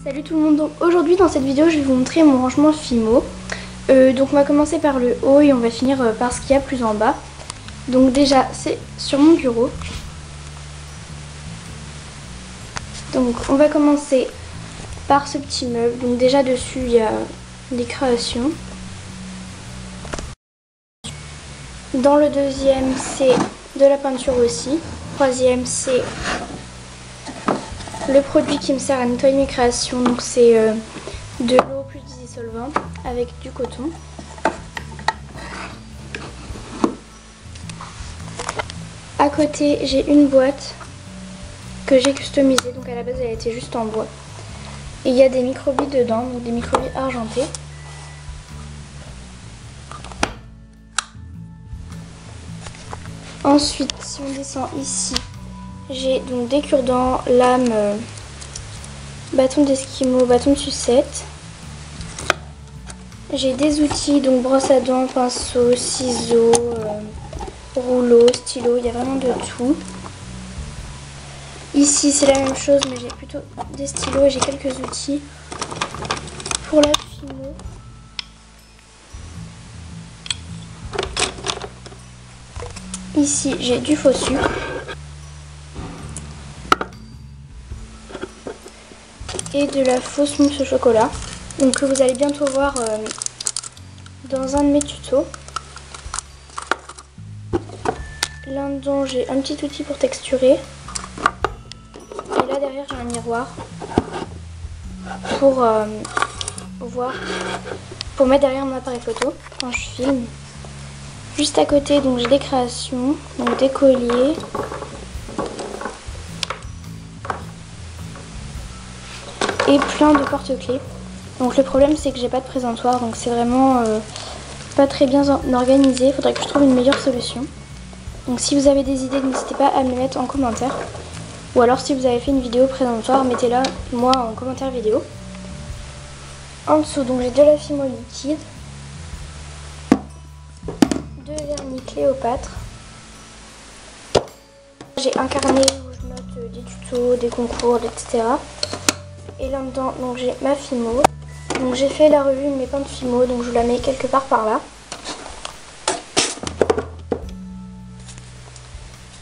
Salut tout le monde, donc aujourd'hui dans cette vidéo je vais vous montrer mon rangement Fimo. Donc on va commencer par le haut et on va finir par ce qu'il y a plus en bas. Donc déjà c'est sur mon bureau. Donc on va commencer par ce petit meuble. Donc déjà dessus il y a des créations. Dans le deuxième c'est de la peinture aussi. Troisième c'est le produit qui me sert à nettoyer mes créations, donc c'est de l'eau plus du dissolvant avec du coton. À côté j'ai une boîte que j'ai customisée, donc à la base elle était juste en bois. Et il y a des microbilles dedans, donc des microbilles argentées. Ensuite si on descend ici, j'ai donc des cure-dents, lames, bâton d'esquimau, bâton de sucette. J'ai des outils, donc brosse à dents, pinceau, ciseaux, rouleau, stylo, il y a vraiment de tout. Ici c'est la même chose mais j'ai plutôt des stylos et j'ai quelques outils pour la Fimo. Ici j'ai du faux sucre. Et de la fausse mousse au chocolat, donc que vous allez bientôt voir dans un de mes tutos. Là-dedans j'ai un petit outil pour texturer et là derrière j'ai un miroir pour voir, pour mettre derrière mon appareil photo quand je filme. Juste à côté donc j'ai des créations, donc des colliers. Et plein de porte-clés. Donc le problème c'est que j'ai pas de présentoir, donc c'est vraiment pas très bien organisé. Il faudrait que je trouve une meilleure solution. Donc si vous avez des idées, n'hésitez pas à me les mettre en commentaire. Ou alors si vous avez fait une vidéo présentoir, mettez-la moi en commentaire vidéo. En dessous donc j'ai de la Fimo liquide, de vernis Cléopâtre. J'ai un carnet où je note des tutos, des concours, etc. Et là-dedans, donc j'ai ma Fimo. Donc j'ai fait la revue de mes peintes Fimo, donc je la mets quelque part par là.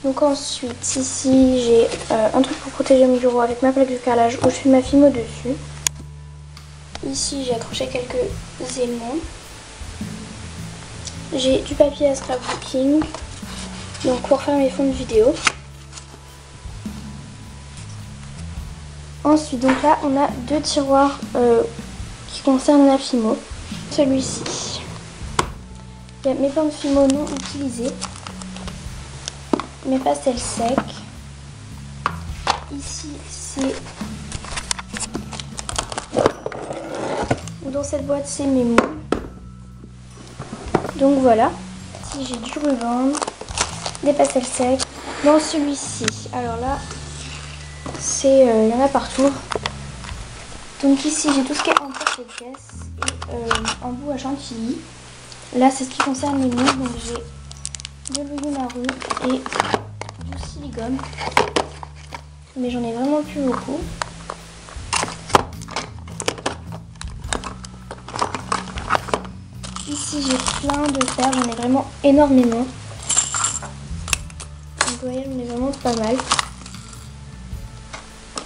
Donc ensuite, ici j'ai un truc pour protéger mon bureau avec ma plaque de carrelage où je fais ma Fimo dessus. Ici j'ai accroché quelques aimants. J'ai du papier à scrapbooking, donc pour faire mes fonds de vidéo. Ensuite, donc là, on a deux tiroirs qui concernent la Fimo. Celui-ci, il y a mes peintes Fimo non utilisées, mes pastels secs. Ici, c'est... Dans cette boîte, c'est mes moules. Donc voilà. Ici, j'ai du ruban, des pastels secs. Dans celui-ci, alors là... il y en a partout. Donc ici j'ai tout ce qui est en porte-pièce et embout à chantilly. Là c'est ce qui concerne les moules, donc j'ai de l'Uyunaru et du siligone. Mais j'en ai vraiment plus beaucoup. Ici j'ai plein de fer, j'en ai vraiment énormément. Donc vous voyez j'en ai vraiment pas mal.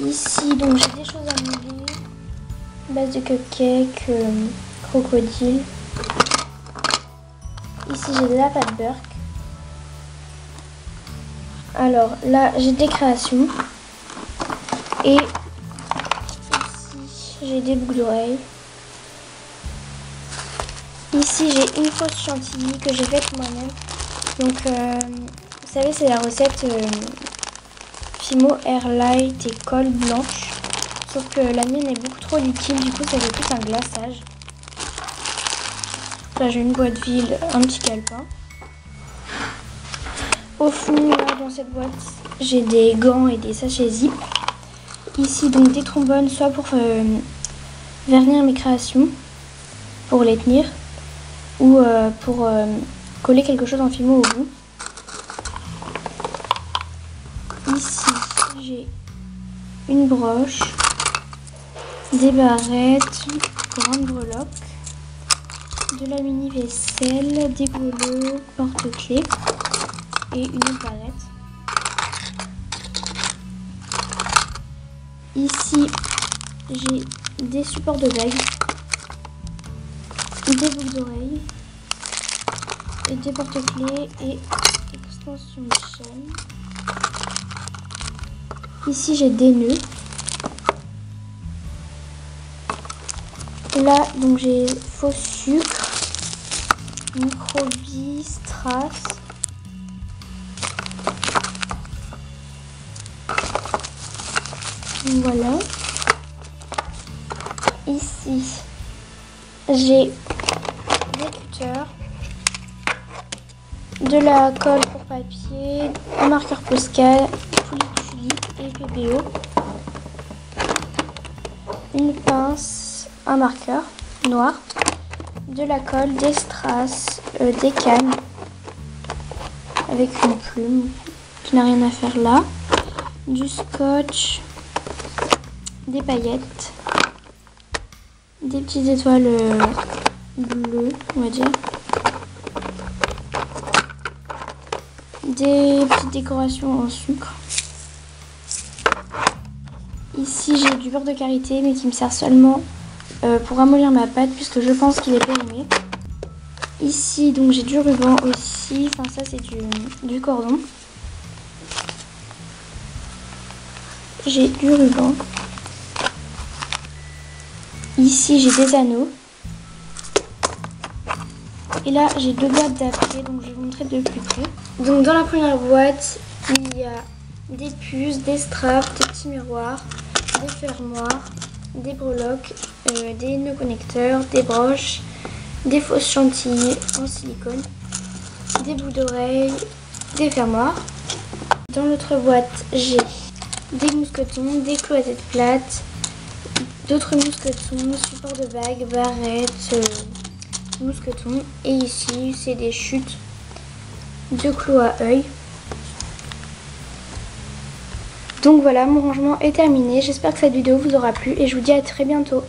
Ici, donc j'ai des choses à mouler, base de cupcake, crocodile. Ici, j'ai de la pâte Burke. Alors là, j'ai des créations. Et ici, j'ai des boucles d'oreilles. Ici, j'ai une fausse chantilly que j'ai faite moi-même. Donc, vous savez, c'est la recette... Fimo Airlight et colle blanche, sauf que la mienne est beaucoup trop liquide, du coup ça fait plus un glaçage. Là j'ai une boîte vide, un petit calepin. Au fond, là dans cette boîte, j'ai des gants et des sachets zip. Ici donc des trombones, soit pour vernir mes créations, pour les tenir, ou pour coller quelque chose en Fimo au bout. Ici, j'ai une broche, des barrettes, grandes breloques, de la mini vaisselle, des goulots, porte-clés et une autre barrette. Ici, j'ai des supports de bagues, des boucles d'oreilles, des porte-clés et extension de chaîne. Ici, j'ai des nœuds. Là, donc j'ai faux sucre, microbis, strass. Voilà. Ici, j'ai des cutters, de la colle pour papier, un marqueur Posca, tulipe et PPO, une pince, un marqueur noir, de la colle, des strass, des cannes avec une plume qui n'a rien à faire là, du scotch, des paillettes, des petites étoiles bleues, on va dire, des petites décorations en sucre. Ici j'ai du beurre de karité mais qui me sert seulement pour ramollir ma pâte puisque je pense qu'il est périmé. Ici donc j'ai du ruban aussi, enfin ça c'est du cordon. J'ai du ruban. Ici j'ai des anneaux. Et là j'ai deux boîtes d'après, donc je vais vous montrer de plus près. Donc dans la première boîte il y a des puces, des straps, des petits miroirs, des fermoirs, des breloques, des nœuds connecteurs, des broches, des fausses chantilly en silicone, des boucles d'oreilles, des fermoirs. Dans l'autre boîte j'ai des mousquetons, des clochettes plates, d'autres mousquetons, supports de bagues, barrettes, mousquetons. Et ici c'est des chutes de clous à œil. Donc voilà, mon rangement est terminé. J'espère que cette vidéo vous aura plu et je vous dis à très bientôt.